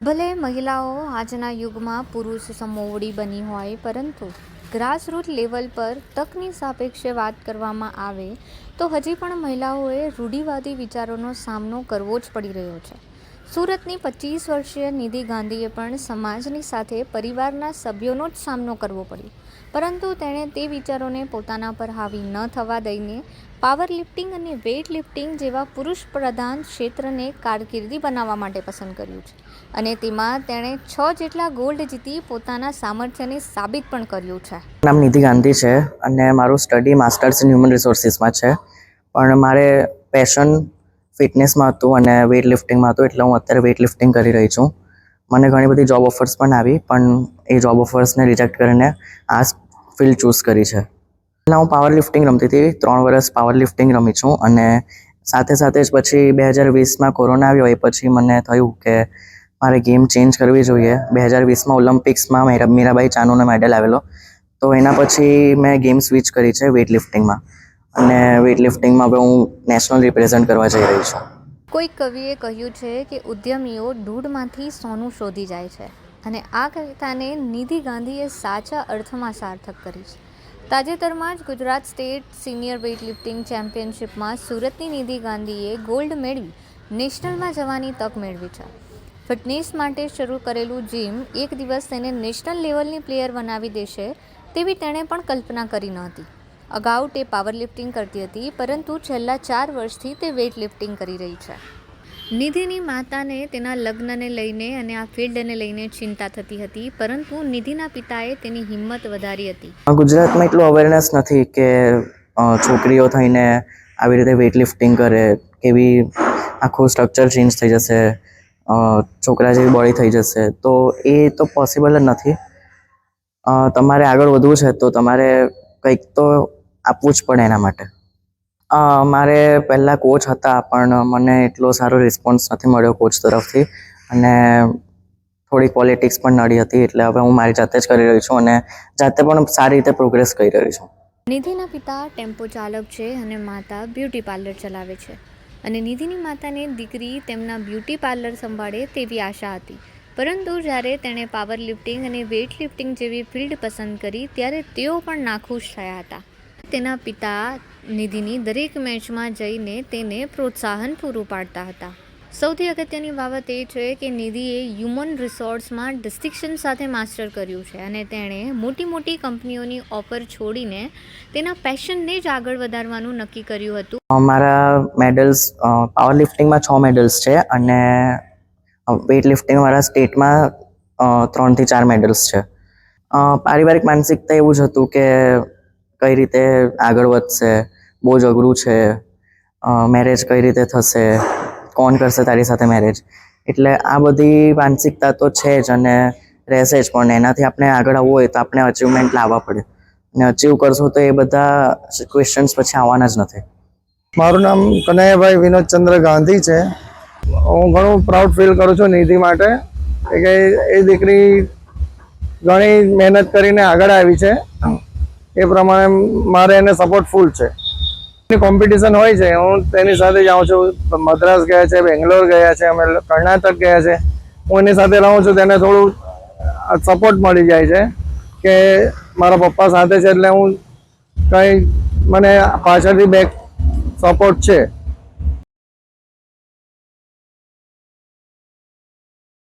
ભલે મહિલાઓ આજના યુગમાં પુરુષ સમોવડી બની હોય, પરંતુ ગ્રાસરૂટ લેવલ પર તકની સાપેક્ષે વાત કરવામાં આવે તો હજી પણ મહિલાઓએ રૂઢિવાદી વિચારોનો સામનો કરવો જ પડી રહ્યો છે. સુરતની 25 વર્ષીય નિધિ ગાંધીએ પણ સમાજની સાથે પરિવારના સભ્યોનો જ સામનો કરવો પડ્યો, પરંતુ તેણે તે વિચારોને પોતાના પર હાવી ન થવા દઈને પાવર લિફ્ટિંગ અને વેઇટ લિફ્ટિંગ જેવા પુરુષ પ્રધાન ક્ષેત્રને કારકિર્દી બનાવવા માટે પસંદ કર્યું છે, અને તેમાં તેણે 6 જેટલા ગોલ્ડ જીતી પોતાના સામર્થ્યને સાબિત પણ કર્યું છે. નામ નિધિ ગાંધી છે અને મારું સ્ટડી માસ્ટર્સ ઇન હ્યુમન રિસોર્સિસમાં છે, પણ મારે પેશન ફિટનેસમાં હતું અને વેઇટ લિફ્ટિંગમાં હતું, એટલે હું અત્યારે વેઇટ લિફ્ટિંગ કરી રહી છું. મને ઘણી બધી જોબ ઓફર્સ પણ આવી, પણ એ જોબ ઓફર્સને રિજેક્ટ કરીને આ ફિલ્ડ ચૂઝ કરી છે. પહેલાં હું પાવર લિફ્ટિંગ રમતી હતી, 3 વર્ષ પાવર લિફ્ટિંગ રમી છું, અને સાથે સાથે જ પછી 2020માં કોરોના આવ્યો. એ પછી મને થયું કે મારે ગેમ ચેન્જ કરવી જોઈએ. 2020માં ઓલિમ્પિક્સમાં મીરાબાઈ ચાનુનો મેડલ આવેલો, તો એના પછી મેં ગેમ સ્વિચ કરી છે વેઇટ લિફ્ટિંગમાં, અને વેઇટ લિફ્ટિંગમાં હવે હું નેશનલ રિપ્રેઝન્ટ કરવા જઈ રહી છું. કોઈ કવિએ કહ્યું છે કે ઉદ્યમીઓ ધૂળમાંથી સોનું શોધી જાય છે, અને આ કવિતાને નિધિ ગાંધીએ સાચા અર્થમાં સાર્થક કરી છે. તાજેતરમાં જ Gujarat state senior weight lifting ચેમ્પિયનશિપમાં સુરતની નિધિ ગાંધીએ ગોલ્ડ મેળવી નેશનલમાં જવાની તક મેળવી છે. ફિટનેસ માટે શરૂ કરેલું જીમ એક દિવસ તેને નેશનલ લેવલની પ્લેયર બનાવી દેશે તેવી તેણે પણ કલ્પના કરી નહોતી. અગાઉ તે પાવર લિફ્ટિંગ કરતી હતી, પરંતુ છેલ્લા 4 વર્ષથી તે વેઇટ લિફ્ટિંગ કરી રહી છે. નિધિની માતાને તેના લગ્નને લઈને અને આ ફિલ્ડને લઈને ચિંતા થતી હતી, પરંતુ નિધિના પિતાએ તેની હિંમત વધારી હતી. ગુજરાતમાં એટલું અવેરનેસ નથી કે છોકરીઓ થઈને આવી રીતે વેઇટ લિફ્ટિંગ કરે, કેવી આખું સ્ટ્રક્ચર ચેન્જ થઈ જશે, છોકરા જેવી બોડી થઈ જશે, તો એ તો પોસિબલ જ નથી. તમારે આગળ વધવું છે તો તમારે કંઈક તો આપવું જ પડે. એના માટે મારે પહેલાં કોચ હતા, પણ મને એટલો સારો રિસ્પોન્સ નથી મળ્યો કોચ તરફથી, અને થોડી પોલિટિક્સ પણ નડી હતી, એટલે હવે હું મારી જાતે જ કરી રહી છું અને જાતે પણ સારી રીતે પ્રોગ્રેસ કરી રહી છું. નિધિના પિતા ટેમ્પો ચાલક છે અને માતા બ્યુટી પાર્લર ચલાવે છે, અને નિધિની માતાને દીકરી તેમના બ્યુટી પાર્લર સંભાળે તેવી આશા હતી, પરંતુ જ્યારે તેણે પાવર લિફ્ટિંગ અને વેઇટ લિફ્ટિંગ જેવી ફિલ્ડ પસંદ કરી ત્યારે તેઓ પણ નાખુશ થયા હતા. તેના પિતા નિધિની દરેક મેચમાં જઈને તેને પ્રોત્સાહન પૂરું પાડતા હતા. સૌથી અગત્યની બાબત એ છે કે નિધિએ હ્યુમન રિસોર્સમાં ડિસ્ટિંક્શન સાથે માસ્ટર કર્યું છે, અને તેણે મોટી કંપનીઓની ઓફર છોડીને તેના પેશનને જ આગળ વધારવાનું નક્કી કર્યું હતું. મારા મેડલ્સ પાવર લિફ્ટિંગમાં 6 મેડલ્સ છે, અને વેઇટ લિફ્ટિંગ મારા સ્ટેટમાં 3 થી 4 મેડલ્સ છે. પારિવારિક માનસિકતા એવું જ હતું કે કઈ રીતે આગળ વધશે, બહુ જ અઘરું છે, મેરેજ કઈ રીતે થશે, કોણ કરશે તારી સાથે મેરેજ, એટલે આ બધી માનસિકતા તો છે જ અને રહેશે જ, પણ એનાથી આપણે આગળ આવવું હોય તો આપણે અચીવમેન્ટ લાવવા પડે, અને અચીવ કરશું તો એ બધા ક્વેશ્ચન્સ પછી આવવાના જ નથી. મારું નામ કનૈયાભાઈ વિનોદચંદ્ર ગાંધી છે. હું ઘણું પ્રાઉડ ફીલ કરું છું નિધિ માટે કે એ દીકરી ઘણી મહેનત કરીને આગળ આવી છે. એ પ્રમાણે મારે એને સપોર્ટ ફૂલ છે. કોમ્પિટિશન હોય છે, હું તેની સાથે જાઉં છું. મદ્રાસ ગયા છે, બેંગ્લોર ગયા છે, અમે કર્ણાટક ગયા છે. હું એની સાથે રહું છું, તેને થોડું સપોર્ટ મળી જાય છે કે મારા પપ્પા સાથે છે, એટલે હું કંઈ મને પાછળથી બેક સપોર્ટ છે.